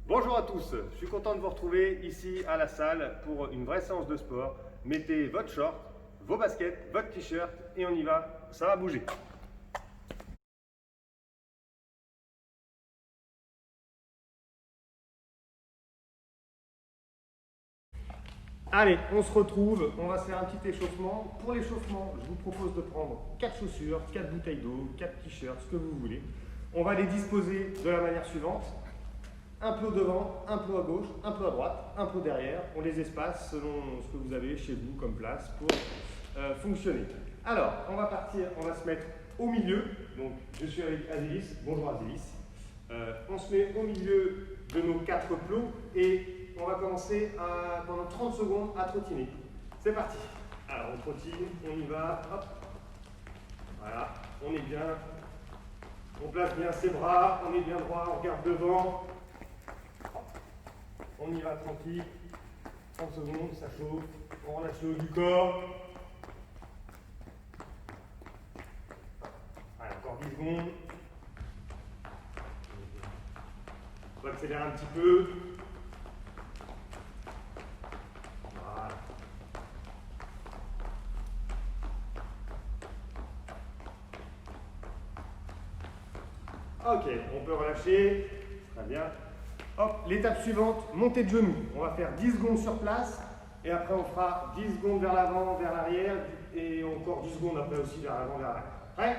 Bonjour à tous, je suis content de vous retrouver ici à la salle pour une vraie séance de sport. Mettez votre short, vos baskets, votre t-shirt et on y va, ça va bouger. Allez, on se retrouve, on va se faire un petit échauffement. Pour l'échauffement, je vous propose de prendre 4 chaussures, 4 bouteilles d'eau, 4 t-shirts, ce que vous voulez. On va les disposer de la manière suivante. Un peu devant, un peu à gauche, un peu à droite, un peu derrière. On les espace selon ce que vous avez chez vous comme place pour fonctionner. Alors, on va partir, on va se mettre au milieu. Donc, je suis avec Azilis. Bonjour Azilis. On se met au milieu de nos 4 plots et on va commencer pendant 30 secondes à trottiner. C'est parti. Alors, on trottine, on y va. Hop. Voilà, on est bien. On place bien ses bras, on est bien droit, on regarde devant. On y va tranquille. 30 secondes, ça chauffe. On relâche le haut du corps. Allez, encore 10 secondes. On va accélérer un petit peu. Voilà. Ok, on peut relâcher. Très bien. Hop, l'étape suivante, montée de genoux. On va faire 10 secondes sur place et après on fera 10 secondes vers l'avant, vers l'arrière et encore 10 secondes après aussi vers l'avant, vers l'arrière. Prêt?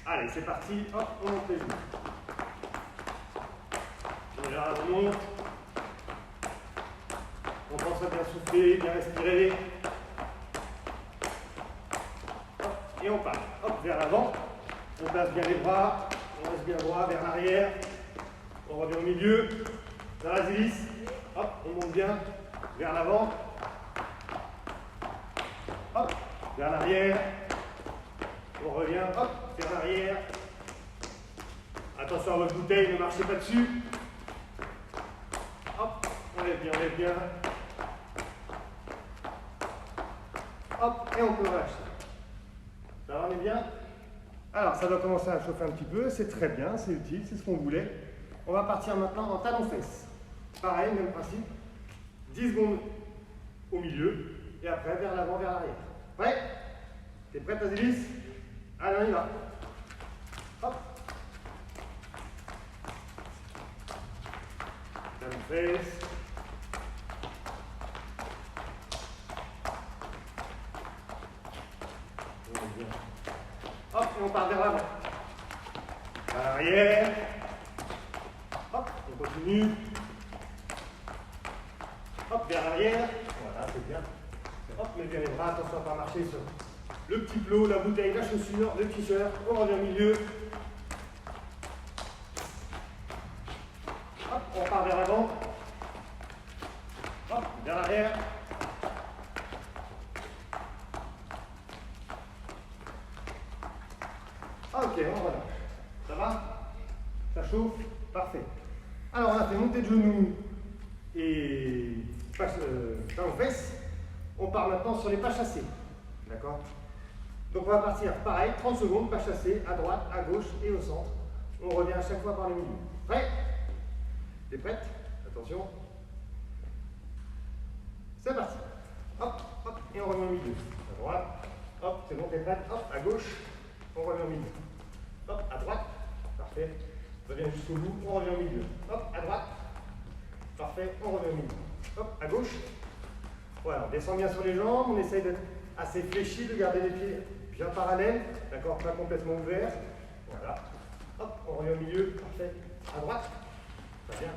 Allez, c'est parti. Hop, on monte les genoux. On est là, on monte. On pense à bien souffler, bien respirer. Hop, et on part. Hop, vers l'avant. On place bien les bras. On reste bien droit, vers l'arrière. On revient au milieu. Dans la hélice, hop, on monte bien vers l'avant, hop, vers l'arrière, on revient, hop, vers l'arrière. Attention à votre bouteille, ne marchez pas dessus. Hop, on lève bien. Hop, et on peut relâcher. Ça va, on est bien? Alors, ça doit commencer à chauffer un petit peu, c'est très bien, c'est utile, c'est ce qu'on voulait. On va partir maintenant en talons-fesses. Pareil, même principe. 10 secondes au milieu et après vers l'avant, vers l'arrière. Prêt? T'es prête, Azilis? Allez, on y va. Hop. Talons-fesses. Hop, et on part vers l'avant. À l'arrière. Hop, on continue. Hop, vers l'arrière. Voilà, c'est bien. Hop, mets bien les bras, attention à ne pas marcher sur le petit plot, la bouteille, la chaussure, le t-shirt. On revient au milieu. Hop, on part vers l'avant. Hop, vers l'arrière. Ok, on relâche. Ça va? Ça chauffe? Parfait. Alors, on a fait montée de genoux et talons-fesses. On part maintenant sur les pas chassés. D'accord? Donc, on va partir pareil, 30 secondes, pas chassés, à droite, à gauche et au centre. On revient à chaque fois par le milieu. Prêt? T'es prête? Attention. C'est parti. Hop, hop, et on revient au milieu. À droite. Hop, c'est bon, t'es prête? Hop, à gauche. On revient au milieu. Hop, à droite. Parfait. On revient jusqu'au bout. On revient au milieu. Hop, à droite. Parfait. On revient au milieu. Hop, à gauche. Voilà, on descend bien sur les jambes. On essaye d'être assez fléchi, de garder les pieds bien parallèles. D'accord, pas complètement ouverts. Voilà. Hop, on revient au milieu. Parfait. À droite. Très bien.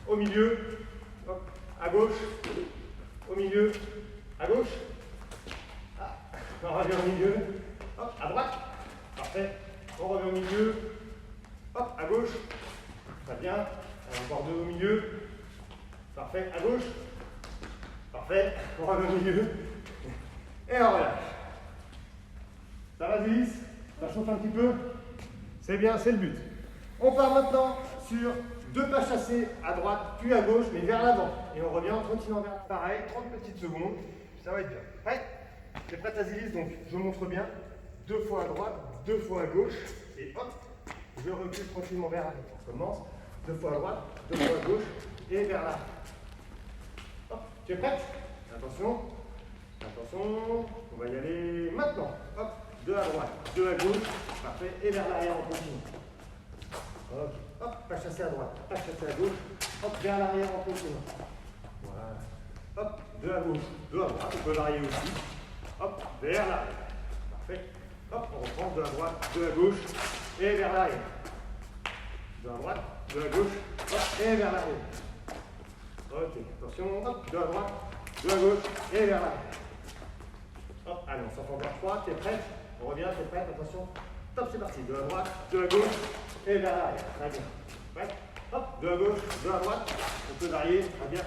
Au milieu. Hop, à gauche. Au milieu. À gauche. Ah, on revient au milieu. Hop, à droite. Parfait. On revient au milieu. Hop, à gauche. Très bien. Encore deux au milieu. Parfait. À gauche. Parfait. On revient au milieu. Et on relâche. Ça va, Zilis? Ça chauffe un petit peu? C'est bien, c'est le but. On part maintenant sur deux pas chassés à droite, puis à gauche, mais vers l'avant. Et on revient en continuant vers l'avant. Pareil, 30 petites secondes. Ça va être bien. Prêt? T'es prête, Azilis? Donc, je montre bien. 2 fois à droite, 2 fois à gauche. Et hop, je recule tranquillement vers l'arrière. On commence. 2 fois à droite, 2 fois à gauche. et vers l'arrière. Hop, tu es prête? Attention. Attention, on va y aller maintenant. Hop, 2 à droite, 2 à gauche. Parfait. Et vers l'arrière, on continue. Ok. Hop, pas chasser à droite, pas chasser à gauche. Hop, vers l'arrière, on continue. Voilà. Hop, 2 à gauche, 2 à droite. On peut varier aussi. Hop, vers l'arrière. Parfait. Hop, on reprend 2 à droite, 2 à gauche. Et vers l'arrière. 2 à droite, 2 à gauche. Hop, et vers l'arrière. Ok, attention. Hop, 2 à droite, 2 à gauche. Et vers l'arrière. Hop, allez, on s'en fait encore 3, t'es prête? On revient, t'es prête? Attention. Top, c'est parti. 2 à droite, 2 à gauche, et vers l'arrière. Très bien. Prête? Hop, 2 à gauche, 2 à droite. On peut varier, très bien.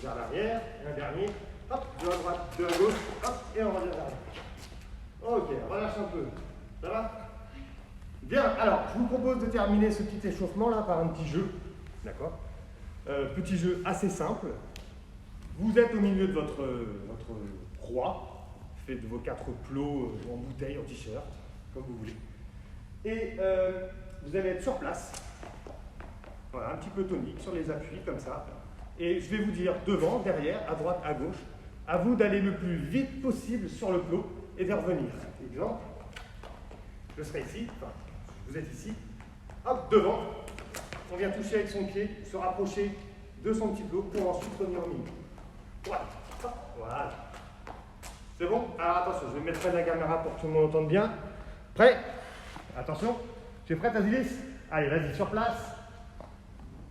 Vers l'arrière, et un dernier. Hop, 2 à droite, 2 à gauche, hop, et on revient vers l'arrière. Ok, relâche un peu. Ça va? Bien, alors, je vous propose de terminer ce petit échauffement là par un petit jeu. D'accord? Petit jeu assez simple. Vous êtes au milieu de votre proie. Faites vos 4 plots en bouteille, en t-shirt, comme vous voulez. Et vous allez être sur place. Voilà, un petit peu tonique, sur les appuis, comme ça. Et je vais vous dire devant, derrière, à droite, à gauche. À vous d'aller le plus vite possible sur le plot et de revenir. Exemple, je serai ici, enfin, vous êtes ici. Hop, devant. On vient toucher avec son pied, se rapprocher de son petit plot pour ensuite revenir au milieu. Voilà. Hop, voilà. C'est bon? Alors attention, je vais mettre près de la caméra pour que tout le monde entende bien. Prêt? Attention. Tu es prête, Azilis? Allez, vas-y, sur place.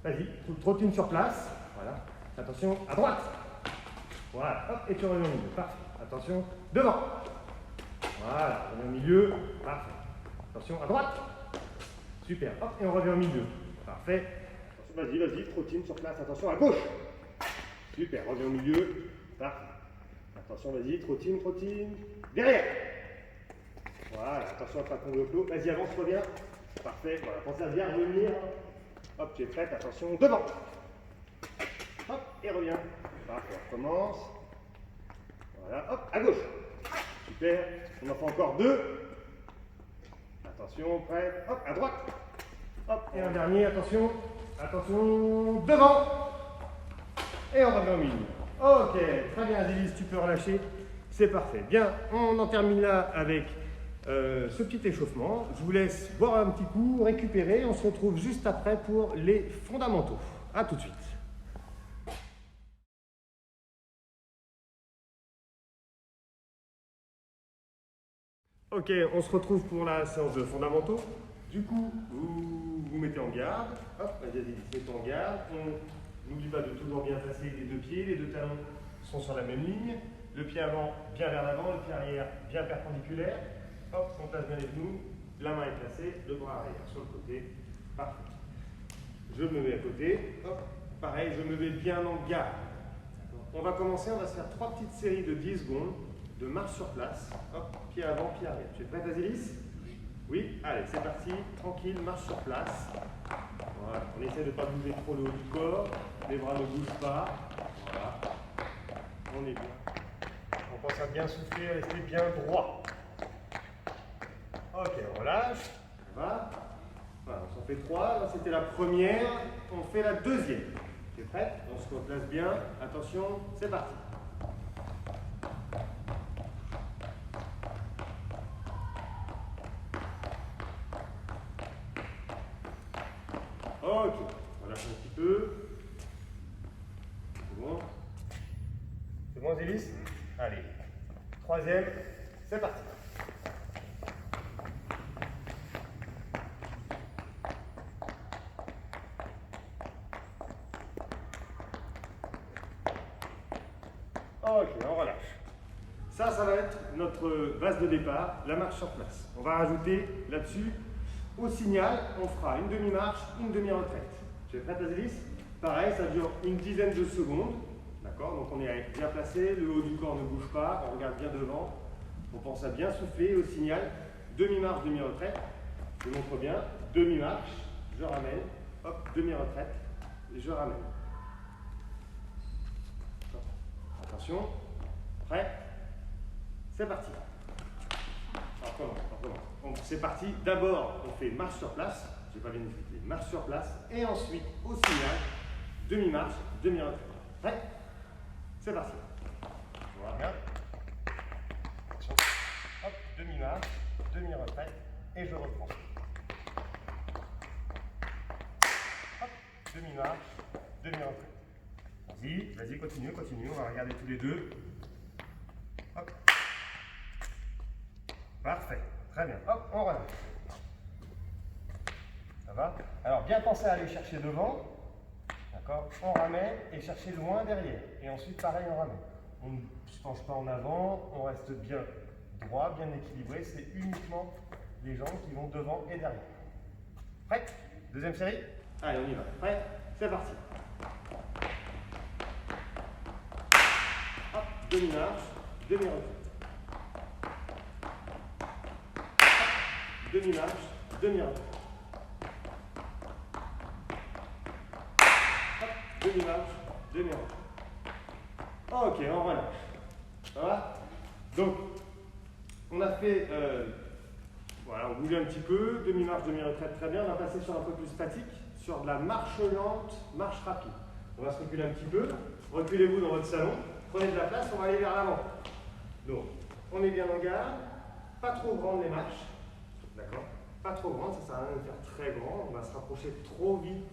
Vas-y, trottine sur place. Voilà. Attention, à droite. Voilà. Hop, et tu reviens au milieu. Parfait. Attention, devant. Voilà, on revient au milieu. Parfait. Attention, à droite. Super. Hop, et on revient au milieu. Parfait. Attention, vas-y, trottine sur place. Attention, à gauche. Super, reviens au milieu. Parfait. Attention, vas-y, trottine. Derrière. Voilà, attention à ne pas tomber au clos. Vas-y, avance, reviens. Parfait, voilà, pense à bien revenir. Hop, tu es prête, attention, devant. Hop, et reviens. Parfait, on recommence. Voilà, hop, à gauche. Super, on en fait encore 2. Attention, prêt. Hop, à droite. Hop, et un dernier, attention. Attention, devant. Et on revient au milieu. Ok, très bien, Azilis, tu peux relâcher. C'est parfait. Bien, on en termine là avec ce petit échauffement. Je vous laisse boire un petit coup, récupérer. On se retrouve juste après pour les fondamentaux. A tout de suite. Ok, on se retrouve pour la séance de fondamentaux. Du coup, vous vous mettez en garde. Hop, vas-y, mettez en garde. On n'oublie pas de toujours bien placer les 2 pieds. Les 2 talons sont sur la même ligne. Le pied avant bien vers l'avant, le pied arrière bien perpendiculaire. Hop, on place bien les genoux. La main est placée, le bras arrière sur le côté. Parfait. Je me mets à côté. Hop, pareil, je me mets bien en garde. On va commencer, on va se faire 3 petites séries de 10 secondes de marche sur place. Hop, pied avant, pied arrière. Tu es prête, Azilis? Oui? Allez, c'est parti. Tranquille, marche sur place. Voilà. On essaie de ne pas bouger trop le haut du corps. Les bras ne bougent pas. Voilà. On est bien. On pense à bien souffler, rester bien droit. Ok, on relâche. Ça va. Voilà, on s'en fait 3. Là, c'était la première. On fait la deuxième. Tu es prête? On se replace bien. Attention, c'est parti. Ok, on relâche un petit peu. C'est bon? C'est bon, Zélis? Allez. Troisième, c'est parti. Ok, on relâche. Ça va être notre base de départ, la marche sur place. On va rajouter là-dessus, au signal, on fera une demi-marche, une demi-retraite. Tu es prête, Azilis? Pareil, ça dure une dizaine de secondes. D'accord? Donc on est bien placé, le haut du corps ne bouge pas, on regarde bien devant. On pense à bien souffler au signal. Demi-marche, demi-retraite. Je montre bien. Demi-marche, je ramène. Hop, demi-retraite, et je ramène. Attention. Prêt? C'est parti. On recommence. C'est parti. D'abord, on fait marche sur place. Je n'ai pas bien expliqué. Marche sur place. Et ensuite, au signal, demi-marche, demi-retraite. Prêt? C'est parti. Voilà. Attention. Hop, demi-marche, demi-retraite, et je reprends. Hop, demi-marche, demi-retraite. Vas-y, vas-y, continue, continue. On va regarder tous les deux. Hop. Parfait, très bien. Hop, on relâche. Ça va? Alors, bien penser à aller chercher devant. D'accord? On ramène et chercher loin derrière. Et ensuite, pareil, on ramène. On ne se penche pas en avant, on reste bien droit, bien équilibré. C'est uniquement les jambes qui vont devant et derrière. Prêt? Deuxième série? Allez, on y va. Prêt? C'est parti. Hop, demi-marche, demi-retraite. Demi-marche, demi-retraite. Demi-marche, demi-retraite. Ok, on relâche. Voilà. Donc, on a fait, voilà, on bouge un petit peu, demi-marche, demi-retraite, très bien. On va passer sur un peu plus statique, sur de la marche lente, marche rapide. On va se reculer un petit peu. Reculez-vous dans votre salon. Prenez de la place, on va aller vers l'avant. Donc, on est bien en garde. Pas trop grande les marches. D'accord? Pas trop grande, ça sert à rien de faire très grand. On va se rapprocher trop vite,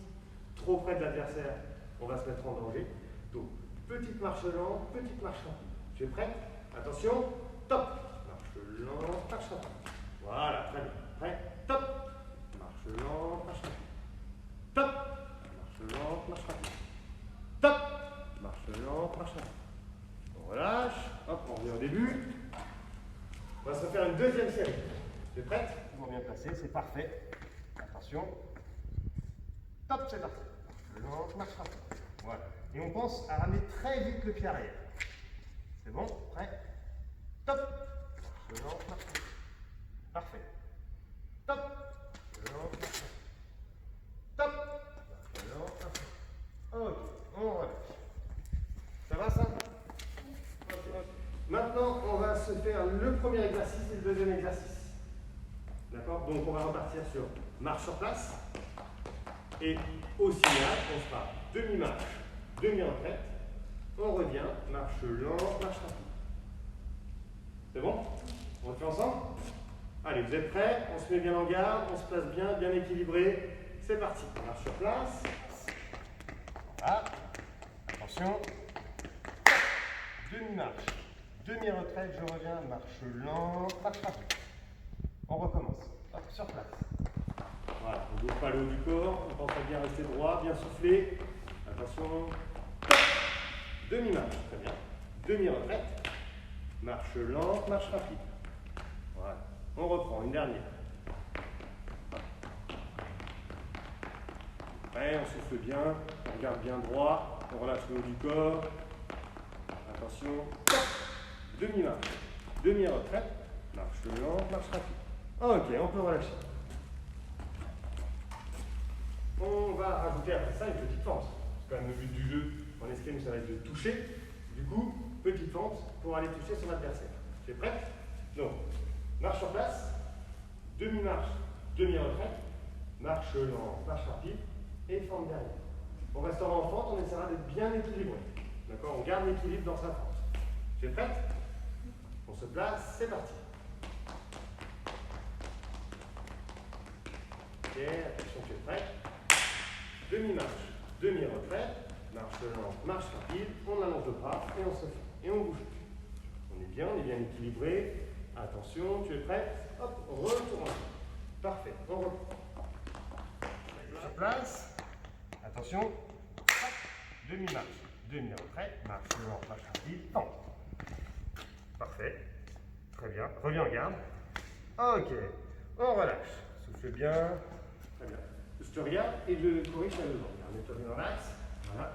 trop près de l'adversaire. On va se mettre en danger. Donc, petite marche lente, petite marche rapide. Tu es prêt? Attention, top. Marche lente, marche rapide. Voilà, très bien. Prêt? Top. Marche lente, marche rapide. Top. Marche lente, marche rapide. Top. Marche lente, marche rapide. On relâche. Hop, on revient au début. On va se faire une deuxième série. Tu es prête? Toujours bien placé, c'est parfait. Attention. Top, c'est parti. Marche lente, marche rapide. Voilà. Et on pense à ramener très vite le pied arrière. C'est bon? Prêt? Top! Marche lente, marche rapide. Parfait. Top! Marche lente, marche rapide. Top! Marche lente, marche rapide. Ok, on relâche. Ça va ça? Ok. Maintenant, on va se faire le premier exercice et le deuxième exercice. D'accord? Donc on va repartir sur marche sur place. Et au signal, on fera demi-marche, demi-retraite. On revient, marche lente, marche rapide. C'est bon? On le fait ensemble? Allez, vous êtes prêts? On se met bien en garde, on se place bien, bien équilibré. C'est parti. Marche sur place. Voilà. Attention. Demi-marche, demi-retraite, je reviens, marche lente, marche rapide. On recommence. Hop, sur place. Voilà, on ne bouge pas le haut du corps, on pense à bien rester droit, bien souffler. Attention. Demi-marche, très bien. Demi-retraite. Marche lente, marche rapide. Voilà. On reprend, une dernière. Après, on souffle bien, on regarde bien droit, on relâche le haut du corps. Attention. Demi-marche, demi-retraite. Marche lente, marche rapide. Ok, on peut relâcher. On va rajouter après ça une petite fente. C'est quand même le but du jeu en escrime, ça va être de toucher. Du coup, petite fente pour aller toucher son adversaire. Tu es prête? Donc, marche sur place, demi-marche, demi-retraite, marche lente, marche rapide et fente derrière. On restera en fente, on essaiera d'être bien équilibré. D'accord? On garde l'équilibre dans sa fente. Tu es prête? On se place, c'est parti. Ok, attention, tu es prêt? Demi-marche, demi-retraite, marche lente, marche rapide, on allonge le bras et on se fait. Et on bouge. On est bien équilibré. Attention, tu es prêt? Hop, retourne. Parfait, on reprend. Sur place. Attention. Demi-marche, demi-retraite, marche lente, marche rapide, fente. Parfait. Très bien. Reviens en garde. Ok. On relâche. Souffle bien. Très bien. Je te regarde et je corrige à devant. Mets-toi bien dans l'axe. Voilà.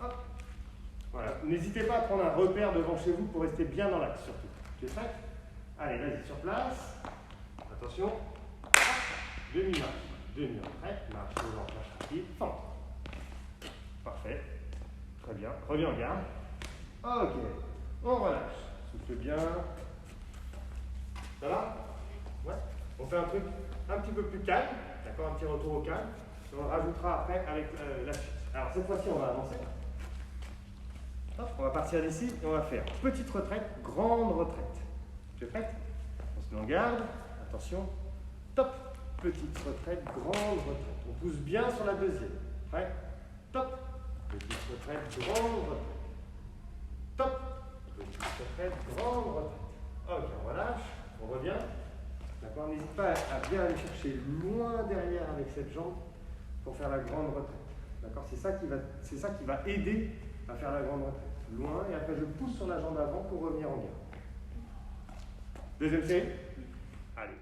Hop. Voilà. N'hésitez pas à prendre un repère devant chez vous pour rester bien dans l'axe surtout. Tu es prêt? Allez, vas-y, sur place. Attention. Demi-marche, demi-retraite, marche lente, marche rapide, fente. Parfait. Très bien. Reviens en garde. Ok. On relâche. Souffle bien. Ça va? Ouais. On fait un truc un petit peu plus calme. D'accord? Un petit retour au calme. On rajoutera après avec la suite. Alors cette fois-ci, on va avancer. Hop, on va partir d'ici et on va faire petite retraite, grande retraite. Tu es prête? On se met en garde. Attention. Top. Petite retraite, grande retraite. On pousse bien sur la deuxième. Prêt? Top. Petite retraite, grande retraite. Top. Petite retraite, grande retraite. Ok, on relâche. On revient. D'accord? N'hésite pas à bien aller chercher loin derrière avec cette jambe pour faire la grande retraite. D'accord? C'est ça qui va aider à faire la grande retraite. Loin, et après je pousse sur la jambe avant pour revenir en garde. Deuxième série. Allez.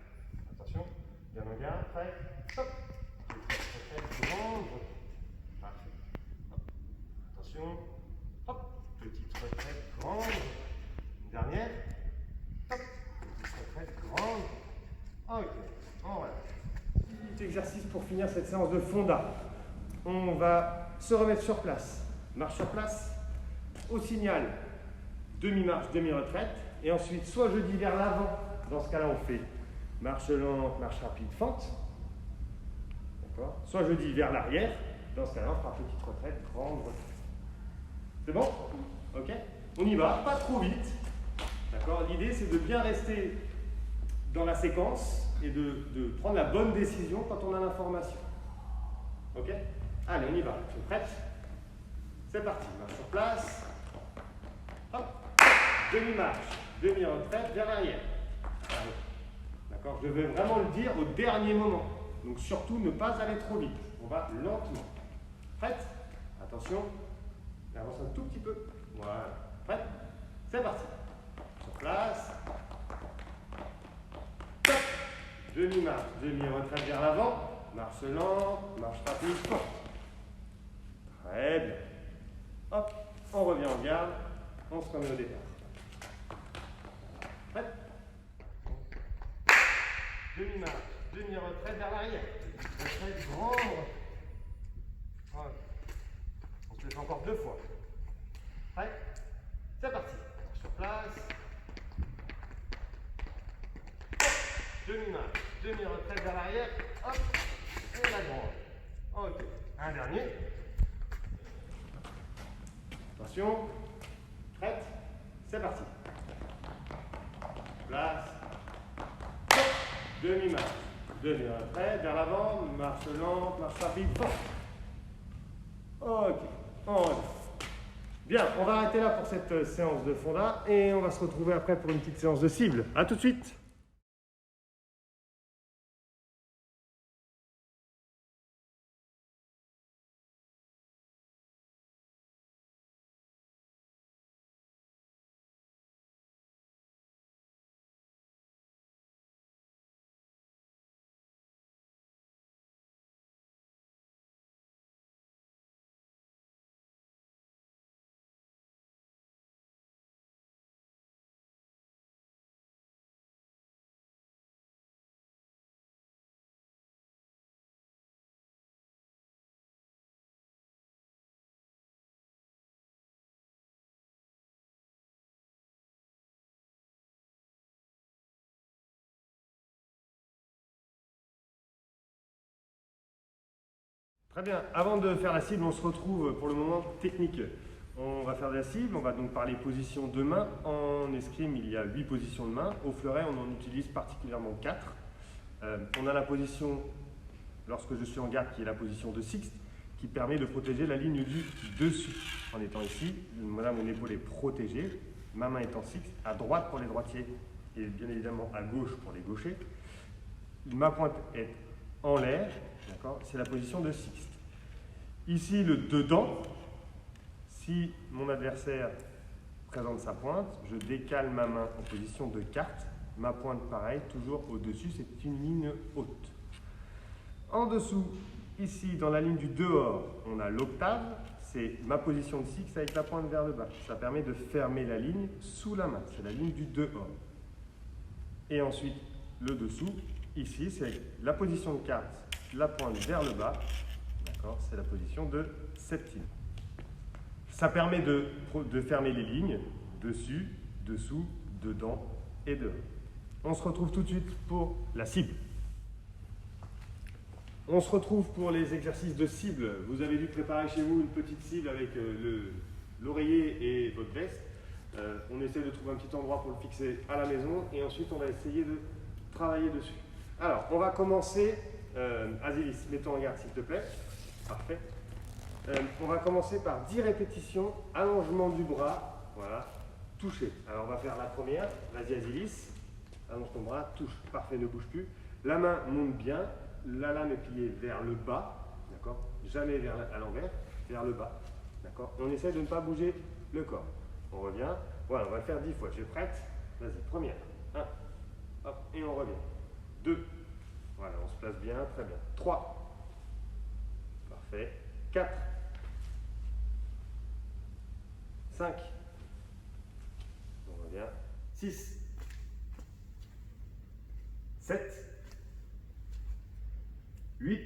Attention. Bien en garde. Prêt? Hop. Petite retraite, grande retraite. Parfait. Hop. Attention. Hop. Petite retraite, grande retraite. Une dernière. Hop. Petite retraite, grande. Ok. On relâche. Petit exercice pour finir cette séance de fonda. On va se remettre sur place. Marche sur place. Au signal, demi-marche, demi-retraite. Et ensuite, soit je dis vers l'avant. Dans ce cas-là, on fait marche lente, marche rapide, fente. D'accord? Soit je dis vers l'arrière. Dans ce cas-là, on fera petite retraite, grande retraite. C'est bon? Ok? On y va, pas trop vite. D'accord? L'idée, c'est de bien rester dans la séquence et de prendre la bonne décision quand on a l'information. Ok? Allez, on y va. Tu es prête? C'est parti. Marche sur place. Hop. Demi-marche, demi-retraite vers l'arrière. D'accord? Je vais vraiment le dire au dernier moment. Donc surtout ne pas aller trop vite. On va lentement. Prête? Attention. On avance un tout petit peu. Voilà. Prête? C'est parti. Sur place. Top. Demi-marche, demi-retraite vers l'avant. Marche lente, marche rapide, forte. Très bien. Hop, on revient en garde. On se remet au départ. Prête? Demi-marche, demi-retraite vers l'arrière. Retraite, grande retraite. Voilà. On se fait encore 2 fois. Prêt? C'est parti. Sur place. Demi-marche, demi-retraite vers l'arrière. Hop. Et la grande. Ok. Un dernier. Attention. Prête? C'est parti. Place. Demi-marche, demi-retraite vers l'avant, marche lente, marche rapide, forte. Ok, on revient. Bien, on va arrêter là pour cette séance de fonda et on va se retrouver après pour une petite séance de cible. A tout de suite. Très bien, avant de faire la cible, on se retrouve pour le moment technique. On va faire de la cible, on va donc parler position de main. En escrime, il y a 8 positions de main. Au fleuret, on en utilise particulièrement 4. On a la position, lorsque je suis en garde, qui est la position de sixte, qui permet de protéger la ligne du dessus. En étant ici, là, mon épaule est protégée, ma main étant sixte, à droite pour les droitiers et bien évidemment à gauche pour les gauchers. Ma pointe est en l'air, d'accord? C'est la position de sixte. Ici, le dedans, si mon adversaire présente sa pointe, je décale ma main en position de carte. Ma pointe, pareil, toujours au-dessus, c'est une ligne haute. En dessous, ici, dans la ligne du dehors, on a l'octave. C'est ma position de sixte avec la pointe vers le bas. Ça permet de fermer la ligne sous la main. C'est la ligne du dehors. Et ensuite, le dessous, ici, c'est la position de carte, la pointe vers le bas. D'accord, c'est la position de septime. Ça permet de fermer les lignes dessus, dessous, dedans et dehors. On se retrouve tout de suite pour la cible. On se retrouve pour les exercices de cible. Vous avez dû préparer chez vous une petite cible avec l'oreiller et votre veste. On essaie de trouver un petit endroit pour le fixer à la maison et ensuite on va essayer de travailler dessus. Alors, on va commencer. Azilis, mets-toi en garde s'il te plaît. Parfait. On va commencer par 10 répétitions, allongement du bras, voilà, toucher. Alors on va faire la première, vas-y Azilis, allonge ton bras, touche, parfait, ne bouge plus. La main monte bien, la lame est pliée vers le bas, d'accord, jamais à l'envers, vers le bas, d'accord. On essaie de ne pas bouger le corps. On revient, voilà, on va le faire 10 fois, tu es prête? Vas-y, première, 1, hop, et on revient. 2, voilà, on se place bien, très bien. 3, parfait. 4, 5, on revient, 6, 7, 8,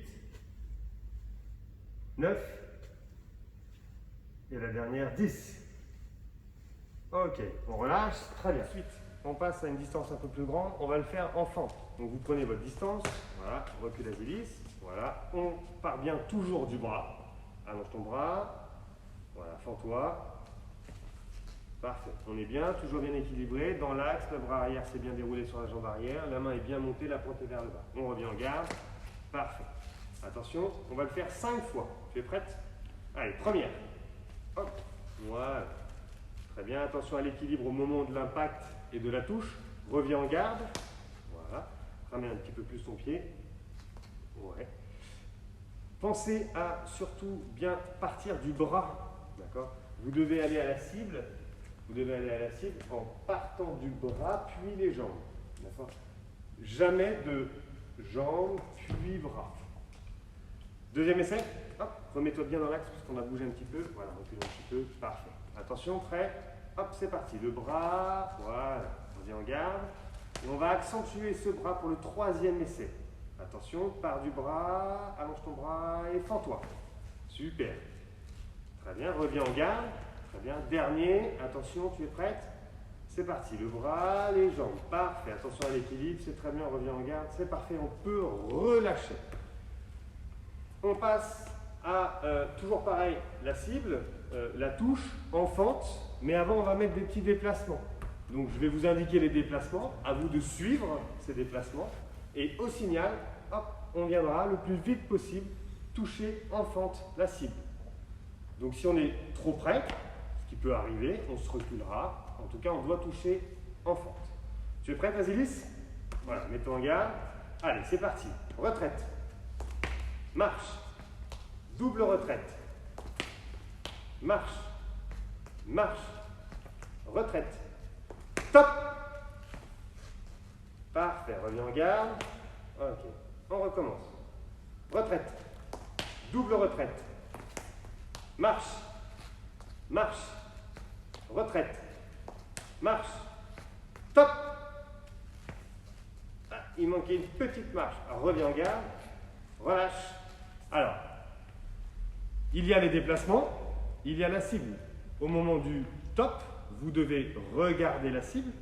9, et la dernière, 10. Ok, on relâche, très bien. Ensuite, on passe à une distance un peu plus grande, on va le faire en fente. Donc vous prenez votre distance, voilà, recule Azilis, voilà, on part bien toujours du bras. Allonge ton bras, voilà, fends-toi. Parfait, on est bien, toujours bien équilibré. Dans l'axe, le bras arrière s'est bien déroulé sur la jambe arrière, la main est bien montée, la pointe est vers le bas. On revient en garde, parfait. Attention, on va le faire 5 fois. Tu es prête? Allez, première. Hop, voilà. Très bien, attention à l'équilibre au moment de l'impact et de la touche. Reviens en garde, voilà. Ramène un petit peu plus ton pied. Ouais. Pensez à surtout bien partir du bras, d'accord? Vous devez aller à la cible. Vous devez aller à la cible en partant du bras, puis les jambes. D'accord? Jamais de jambes, puis bras. Deuxième essai. Hop, remets-toi bien dans l'axe parce qu'on a bougé un petit peu. Voilà, recule un petit peu. Parfait. Attention, prêt? Hop, c'est parti. Le bras, voilà. On vient en garde. Et on va accentuer ce bras pour le troisième essai. Attention, pars du bras, allonge ton bras et fends-toi. Super. Très bien, reviens en garde. Très bien, dernier, attention, tu es prête? C'est parti, le bras, les jambes, parfait, attention à l'équilibre, c'est très bien, on revient en garde, c'est parfait, on peut relâcher. On passe à, toujours pareil, la cible, la touche, en fente, mais avant on va mettre des petits déplacements. Donc je vais vous indiquer les déplacements, à vous de suivre ces déplacements, et au signal, hop, on viendra le plus vite possible toucher en fente la cible. Donc si on est trop près, qui peut arriver, on se reculera. En tout cas, on doit toucher en fente. Tu es prête, Azilis? Voilà, mets-toi en garde. Allez, c'est parti. Retraite. Marche. Double retraite. Marche. Marche. Retraite. Top. Parfait, reviens en garde. Ok, on recommence. Retraite. Double retraite. Marche. Marche. Retraite. Marche. Top. Ah, il manquait une petite marche. Alors, reviens en garde. Relâche. Alors, il y a les déplacements, il y a la cible. Au moment du top, vous devez regarder la cible,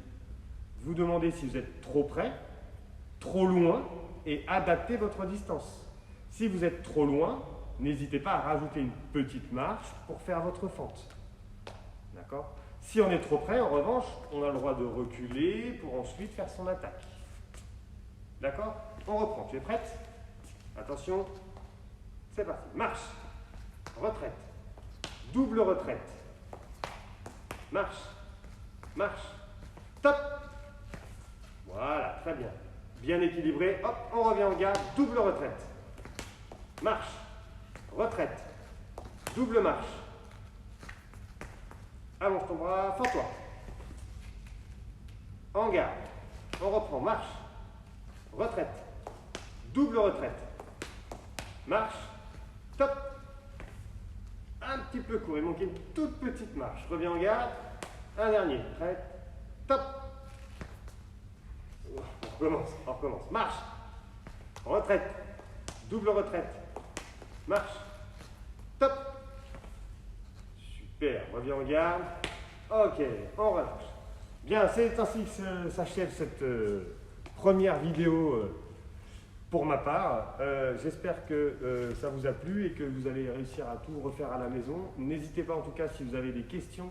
vous demandez si vous êtes trop près, trop loin et adapter votre distance. Si vous êtes trop loin, n'hésitez pas à rajouter une petite marche pour faire votre fente. D'accord? Si on est trop près, en revanche, on a le droit de reculer pour ensuite faire son attaque. D'accord? On reprend. Tu es prête? Attention. C'est parti. Marche. Retraite. Double retraite. Marche. Marche. Top. Voilà, très bien. Bien équilibré. Hop, on revient en garde. Double retraite. Marche. Retraite. Double marche. Allonge ton bras, fends-toi. En garde. On reprend. Marche. Retraite. Double retraite. Marche. Top. Un petit peu court. Il manquait une toute petite marche. Reviens en garde. Un dernier. Prêt. Top. On recommence. On recommence. Marche. Retraite. Double retraite. Marche. Top. Super. Reviens en garde. Ok. On relâche. Bien, c'est ainsi que s'achève cette première vidéo Pour ma part, j'espère que ça vous a plu et que vous allez réussir à tout refaire à la maison. N'hésitez pas en tout cas si vous avez des questions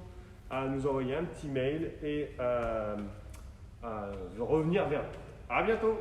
à nous envoyer un petit mail et à revenir vers nous. À bientôt!